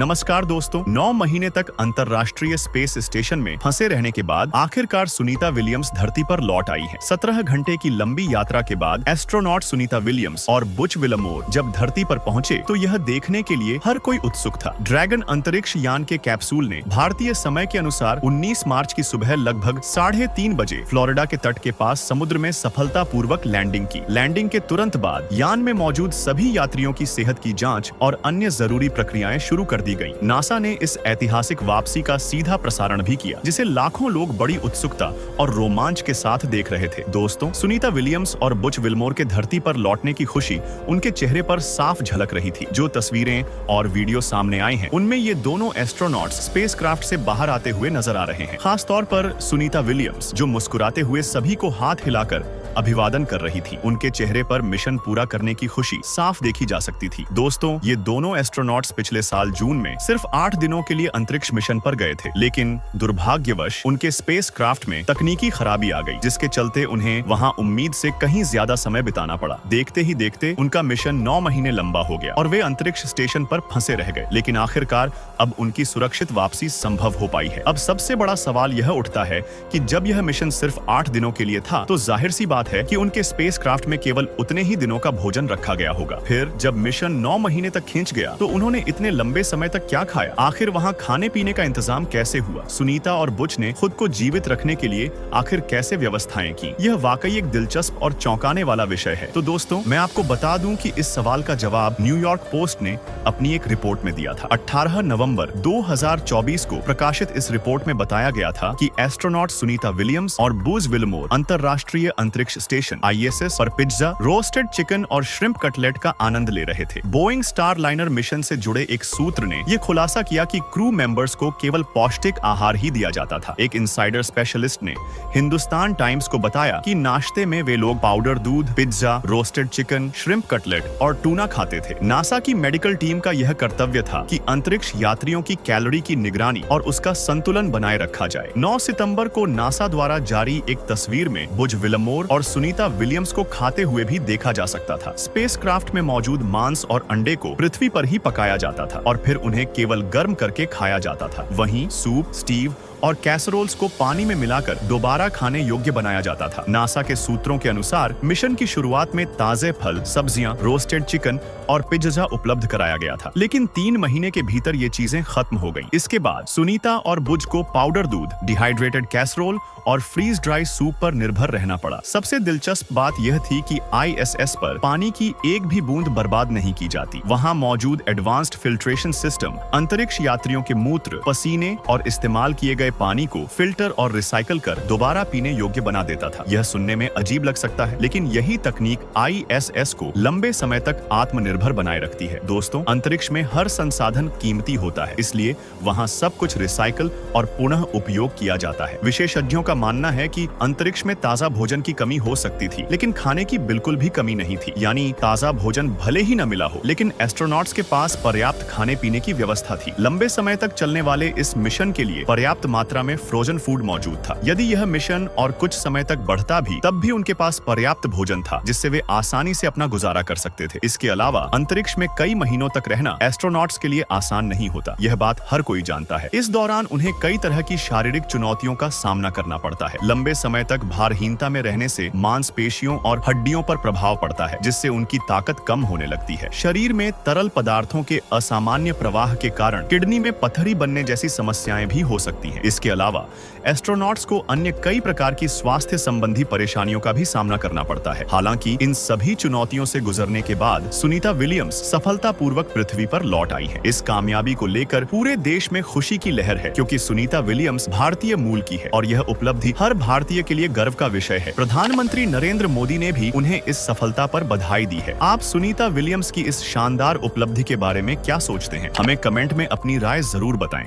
नमस्कार दोस्तों, 9 महीने तक अंतर्राष्ट्रीय स्पेस स्टेशन में फंसे रहने के बाद आखिरकार सुनीता विलियम्स धरती पर लौट आई हैं। 17 घंटे की लंबी यात्रा के बाद एस्ट्रोनॉट सुनीता विलियम्स और बुच विलमोर जब धरती पर पहुंचे तो यह देखने के लिए हर कोई उत्सुक था। ड्रैगन अंतरिक्ष यान के कैप्सूल ने भारतीय समय के अनुसार 19 मार्च की सुबह लगभग 3:30 बजे फ्लोरिडा के तट के पास समुद्र में सफलतापूर्वक लैंडिंग की। लैंडिंग के तुरंत बाद यान में मौजूद सभी यात्रियों की सेहत की जांच और अन्य जरूरी प्रक्रियाएं शुरू कर दी गईं। नासा ने इस ऐतिहासिक वापसी का सीधा प्रसारण भी किया, जिसे लाखों लोग बड़ी उत्सुकता और रोमांच के साथ देख रहे थे। दोस्तों, सुनीता विलियम्स और बुच विलमोर के धरती पर लौटने की खुशी उनके चेहरे पर साफ झलक रही थी। जो तस्वीरें और वीडियो सामने आए हैं, उनमें ये दोनों एस्ट्रोनॉट्स स्पेसक्राफ्ट से बाहर आते हुए नजर आ रहे हैं। खास तौर पर सुनीता विलियम्स, जो मुस्कुराते हुए सभी को हाथ हिलाकर अभिवादन कर रही थी। उनके चेहरे पर मिशन पूरा करने की खुशी साफ देखी जा सकती थी। दोस्तों, ये दोनों एस्ट्रोनॉट्स पिछले साल जून में सिर्फ 8 दिनों के लिए अंतरिक्ष मिशन पर गए थे, लेकिन दुर्भाग्यवश उनके स्पेसक्राफ्ट में तकनीकी खराबी आ गई, जिसके चलते उन्हें वहां उम्मीद से कहीं ज्यादा समय बिताना पड़ा। देखते ही देखते उनका मिशन 9 महीने लंबा हो गया और वे अंतरिक्ष स्टेशन पर फंसे रह गए। लेकिन आखिरकार अब उनकी सुरक्षित वापसी संभव हो पाई है। अब सबसे बड़ा सवाल यह उठता है कि जब यह मिशन सिर्फ 8 दिनों के लिए था, तो जाहिर सी बात है कि उनके स्पेसक्राफ्ट में केवल उतने ही दिनों का भोजन रखा गया होगा। फिर जब मिशन 9 महीने तक खींच गया, तो उन्होंने इतने लंबे समय तक क्या खाया? आखिर वहां खाने पीने का इंतजाम कैसे हुआ? सुनीता और बुच ने खुद को जीवित रखने के लिए आखिर कैसे व्यवस्थाएं की? यह वाकई एक दिलचस्प और चौंकाने वाला विषय है। तो दोस्तों, मैं आपको बता दूं कि इस सवाल का जवाब न्यूयॉर्क पोस्ट ने अपनी एक रिपोर्ट में दिया था। 18 नवंबर 2024 को प्रकाशित इस रिपोर्ट में बताया गया था कि एस्ट्रोनॉट सुनीता विलियम्स और बुच विलमोर अंतर्राष्ट्रीय अंतरिक्ष स्टेशन ISS पर पिज्जा, रोस्टेड चिकन और श्रिम्प कटलेट का आनंद ले रहे थे। बोइंग स्टार लाइनर मिशन से जुड़े एक सूत्र ने यह खुलासा किया कि क्रू मेंबर्स को केवल पौष्टिक आहार ही दिया जाता था। एक इनसाइडर स्पेशलिस्ट ने हिंदुस्तान टाइम्स को बताया कि नाश्ते में वे लोग पाउडर दूध, pizza, roasted chicken, shrimp cutlet और टूना खाते थे। नासा की मेडिकल टीम का यह कर्तव्य था कि अंतरिक्ष यात्रियों की कैलोरी की निगरानी और उसका संतुलन बनाए रखा जाए। 9 सितंबर को नासा द्वारा जारी एक तस्वीर में बुच विलमोर और सुनीता विलियम्स को खाते हुए भी देखा जा सकता था। स्पेसक्राफ्ट में मौजूद मांस और अंडे को पृथ्वी पर ही पकाया जाता था और फिर उन्हें केवल गर्म करके खाया जाता था। वहीं सूप, स्टीव और कैसरोल्स को पानी में मिलाकर दोबारा खाने योग्य बनाया जाता था। नासा के सूत्रों के अनुसार मिशन की शुरुआत में ताजे फल, सब्जियां, रोस्टेड चिकन और पिज्जा उपलब्ध कराया गया था, लेकिन 3 महीने के भीतर ये चीजें खत्म हो गईं। इसके बाद सुनीता और बुच को पाउडर दूध, डिहाइड्रेटेड कैसरोल और फ्रीज ड्राई सूप पर निर्भर रहना पड़ा। सबसे दिलचस्प बात यह थी कि ISS पर पानी की एक भी बूंद बर्बाद नहीं की जाती। वहां मौजूद एडवांस्ड फिल्ट्रेशन सिस्टम अंतरिक्ष यात्रियों के मूत्र, पसीने और इस्तेमाल किए गए पानी को फिल्टर और रिसाइकल कर दोबारा पीने योग्य बना देता था। यह सुनने में अजीब लग सकता है, लेकिन यही तकनीक ISS को लंबे समय तक आत्मनिर्भर बनाए रखती है। दोस्तों, अंतरिक्ष में हर संसाधन कीमती होता है, इसलिए वहां सब कुछ रिसाइकल और पुनः उपयोग किया जाता है। विशेषज्ञों का मानना है कि अंतरिक्ष में ताजा भोजन की कमी हो सकती थी, लेकिन खाने की बिल्कुल भी कमी नहीं थी। यानी ताजा भोजन भले ही न मिला हो, लेकिन एस्ट्रोनॉट्स के पास पर्याप्त खाने पीने की व्यवस्था थी। लंबे समय तक चलने वाले इस मिशन के लिए पर्याप्त मात्रा में फ्रोजन फूड मौजूद था। यदि यह मिशन और कुछ समय तक बढ़ता भी, तब भी उनके पास पर्याप्त भोजन था, जिससे वे आसानी से अपना गुजारा कर सकते थे। इसके अलावा अंतरिक्ष में कई महीनों तक रहना एस्ट्रोनॉट्स के लिए आसान नहीं होता। यह बात हर कोई जानता है। इस दौरान उन्हें कई तरह की शारीरिक चुनौतियों का सामना करना पड़ता है। लंबे समय तक भारहीनता में रहने से मांसपेशियों और हड्डियों पर प्रभाव पड़ता है, जिससे उनकी ताकत कम होने लगती है। शरीर में तरल पदार्थों के असामान्य प्रवाह के कारण किडनी में पथरी बनने जैसी समस्याएं भी हो सकती हैं। इसके अलावा एस्ट्रोनॉट्स को अन्य कई प्रकार की स्वास्थ्य संबंधी परेशानियों का भी सामना करना पड़ता है। हालांकि इन सभी चुनौतियों से गुजरने के बाद सुनीता विलियम्स सफलतापूर्वक पृथ्वी पर लौट आई है। इस कामयाबी को लेकर पूरे देश में खुशी की लहर है, क्योंकि सुनीता विलियम्स भारतीय मूल की है और यह उपलब्धि हर भारतीय के लिए गर्व का विषय है। प्रधानमंत्री नरेंद्र मोदी ने भी उन्हें इस सफलता पर बधाई दी है। आप सुनीता विलियम्स की इस शानदार उपलब्धि के बारे में क्या सोचते हैं? हमें कमेंट में अपनी राय जरूर बताएं।